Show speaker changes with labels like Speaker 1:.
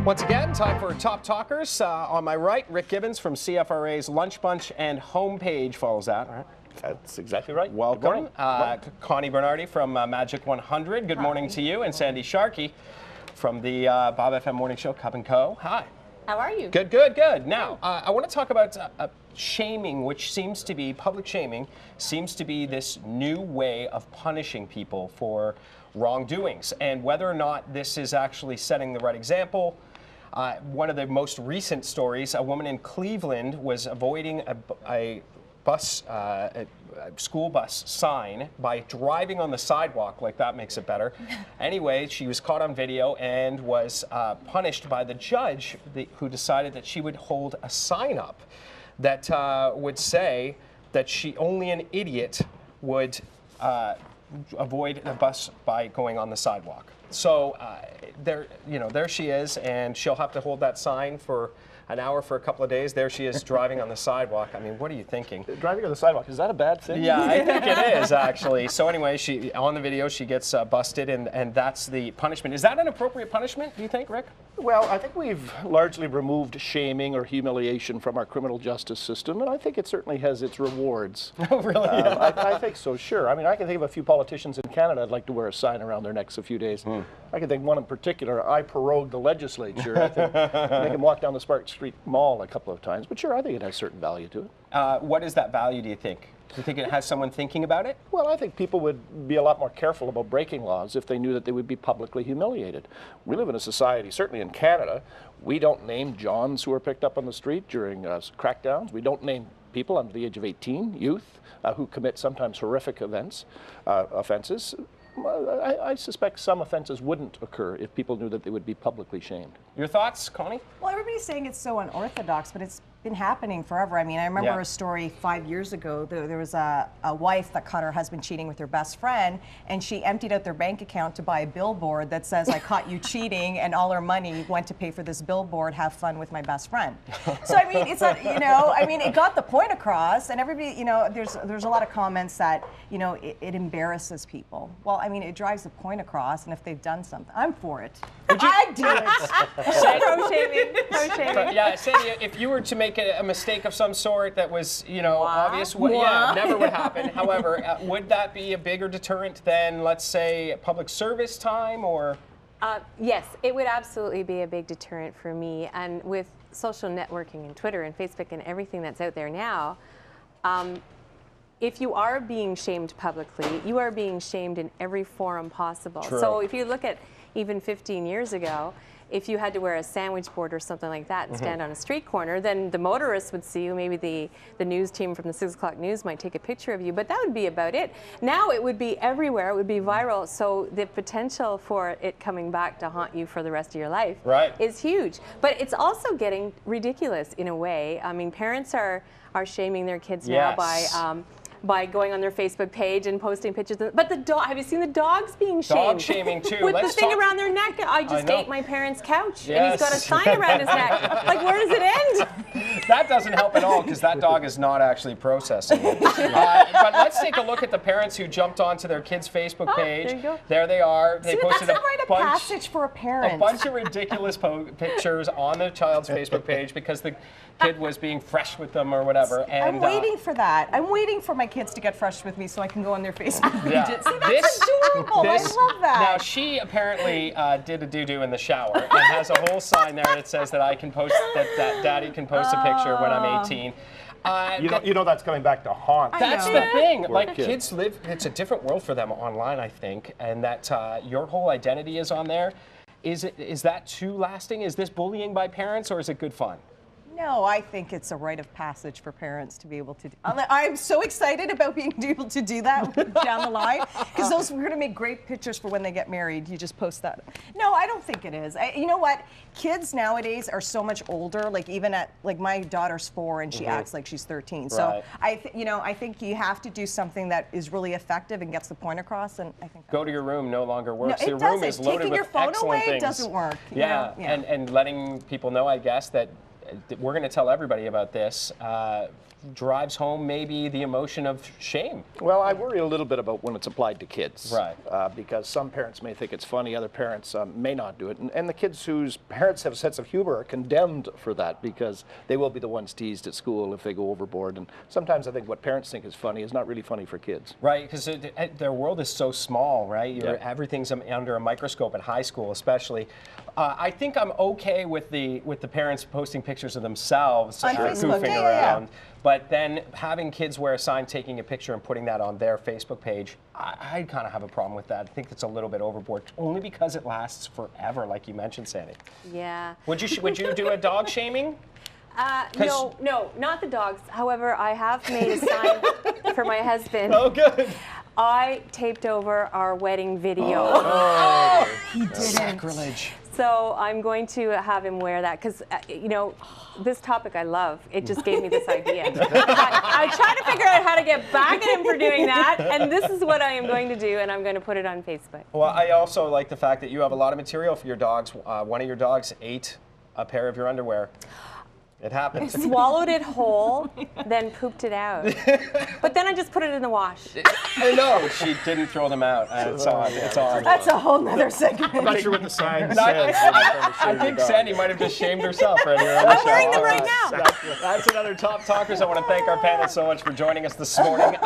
Speaker 1: Once again, time for Top Talkers. On my right, Rick Gibbons from CFRA's Lunch Bunch and Homepage follows that, right?
Speaker 2: That's exactly right.
Speaker 1: Welcome. Connie Bernardi from Majic 100. Good morning to you. And Sandy Sharkey from the Bob FM Morning Show, Cup & Co. Hi.
Speaker 3: How are you?
Speaker 1: Good, good, good. Now, I want to talk about shaming, which seems to be, public shaming, seems to be this new way of punishing people for wrongdoings. And whether or not this is actually setting the right example. One of the most recent stories, a woman in Cleveland was avoiding a school bus sign by driving on the sidewalk, like that makes it better. Anyway, she was caught on video and was punished by the judge who decided that she would hold a sign up that would say that only an idiot would avoid the bus by going on the sidewalk. So there she is, and she'll have to hold that sign for an hour for a couple of days. There she is driving on the sidewalk. I mean, what are you thinking?
Speaker 2: Driving on the sidewalk, is that a bad thing?
Speaker 1: Yeah, I think it is, actually. So anyway, on the video, she gets busted, and that's the punishment. Is that an appropriate punishment, do you think, Rick?
Speaker 2: Well, I think we've largely removed shaming or humiliation from our criminal justice system, and I think it certainly has its rewards.
Speaker 1: Oh, really?
Speaker 2: I think so, sure. I mean, I can think of a few politicians in Canada I'd like to wear a sign around their necks a few days. I can think one in particular. I prorogued the legislature. I think make him walk down the Spark Street Mall a couple of times, but sure, I think it has certain value to it.
Speaker 1: What is that value, do you think? Do you think it has someone thinking about it?
Speaker 2: Well, I think people would be a lot more careful about breaking laws if they knew that they would be publicly humiliated. We live in a society, certainly in Canada, we don't name Johns who are picked up on the street during crackdowns. We don't name people under the age of 18, youth, who commit sometimes horrific offenses. I suspect some offenses wouldn't occur if people knew that they would be publicly shamed.
Speaker 1: Your thoughts, Connie?
Speaker 3: Well, everybody's saying it's so unorthodox, but it's been happening forever. I mean, I remember a story 5 years ago. There was a wife that caught her husband cheating with her best friend, and she emptied out their bank account to buy a billboard that says, "I caught you cheating," and all her money went to pay for this billboard, "Have fun with my best friend." So, I mean, it's not, it got the point across, and everybody, there's a lot of comments that, it embarrasses people. Well, I mean, it drives the point across, and if they've done something, I'm for it. I do it. Pro-shaming.
Speaker 1: Yeah, Sandy, if you were to make a mistake of some sort that was, obvious, never would happen. However, would that be a bigger deterrent than, let's say, public service time, or?
Speaker 4: Yes, it would absolutely be a big deterrent for me. And with social networking and Twitter and Facebook and everything that's out there now, if you are being shamed publicly, you are being shamed in every forum possible.
Speaker 1: True.
Speaker 4: So if you look at even 15 years ago, if you had to wear a sandwich board or something like that and stand on a street corner, then the motorists would see you. Maybe the news team from the 6 o'clock news might take a picture of you, but that would be about it. Now it would be everywhere. It would be viral. So the potential for it coming back to haunt you for the rest of your life is huge. But it's also getting ridiculous in a way. I mean, parents are shaming their kids now by going on their Facebook page and posting pictures. But the dog, have you seen the dogs being shamed?
Speaker 1: Dog shaming too.
Speaker 4: With the thing around their neck. I just ate my parents' couch, and he's got a sign around his neck. Like, where does it end?
Speaker 1: That doesn't help at all, because that dog is not actually processing it. But let's take a look at the parents who jumped onto their kids' Facebook page.
Speaker 4: There you go.
Speaker 1: There they are. They posted
Speaker 3: that's not a passage for a parent.
Speaker 1: A bunch of ridiculous pictures on their child's Facebook page because the kid was being fresh with them or whatever. And
Speaker 3: I'm waiting for that. I'm waiting for my kids to get fresh with me so I can go on their Facebook pages. See, that's adorable. I love that.
Speaker 1: Now, she apparently did a doo-doo in the shower and has a whole sign there that says that I can post, that Daddy can post a picture when I'm 18.
Speaker 2: That's coming back to haunt.
Speaker 1: That's the thing. Like, kids live, it's a different world for them online, I think, and that your whole identity is on there. Is that too lasting? Is this bullying by parents, or is it good fun?
Speaker 3: No, I think it's a rite of passage for parents to be able to do. I'm so excited about being able to do that down the line, because we're going to make great pictures for when they get married. You just post that. No, I don't think it is. You know what? Kids nowadays are so much older. Like, even at, like, my daughter's 4 and she acts like she's 13. So I think you have to do something that is really effective and gets the point across. And I think
Speaker 1: go to your room no longer works.
Speaker 3: No,
Speaker 1: your room is loaded
Speaker 3: Taking
Speaker 1: with
Speaker 3: your phone
Speaker 1: excellent
Speaker 3: away
Speaker 1: things.
Speaker 3: doesn't work.
Speaker 1: And letting people know, I guess, that we're going to tell everybody about this. drives home maybe the emotion of shame.
Speaker 2: Well, I worry a little bit about when it's applied to kids.
Speaker 1: Right.
Speaker 2: Because some parents may think it's funny, other parents may not do it. And the kids whose parents have a sense of humor are condemned for that because they will be the ones teased at school if they go overboard. And sometimes I think what parents think is funny is not really funny for kids.
Speaker 1: Right, because their world is so small, right? Everything's under a microscope in high school, especially. I think I'm okay with the parents posting pictures of themselves
Speaker 3: on Facebook,
Speaker 1: goofing around, but then having kids wear a sign, taking a picture, and putting that on their Facebook page, I kind of have a problem with that. I think it's a little bit overboard, only because it lasts forever, like you mentioned, Sandy.
Speaker 4: Yeah.
Speaker 1: Would you do a dog shaming?
Speaker 4: No, not the dogs. However, I have made a sign for my husband.
Speaker 1: Oh, good.
Speaker 4: I taped over our wedding video.
Speaker 1: Oh,
Speaker 3: he didn't.
Speaker 1: Sacrilege.
Speaker 4: So I'm going to have him wear that because, this topic I love. It just gave me this idea. I tried to figure out how to get back at him for doing that, and this is what I am going to do, and I'm going to put it on Facebook.
Speaker 1: Well, I also like the fact that you have a lot of material for your dogs. One of your dogs ate a pair of your underwear. It happens.
Speaker 4: Swallowed it whole, then pooped it out. But then I just put it in the wash.
Speaker 1: I know. She didn't throw them out. It's on. It's on.
Speaker 3: That's a whole nother segment.
Speaker 2: I'm not sure what the sign says.
Speaker 1: I think Sandy might have just shamed herself right here on the show.
Speaker 4: I'm wearing them right now.
Speaker 1: That's another Top Talkers. I want to thank our panel so much for joining us this morning.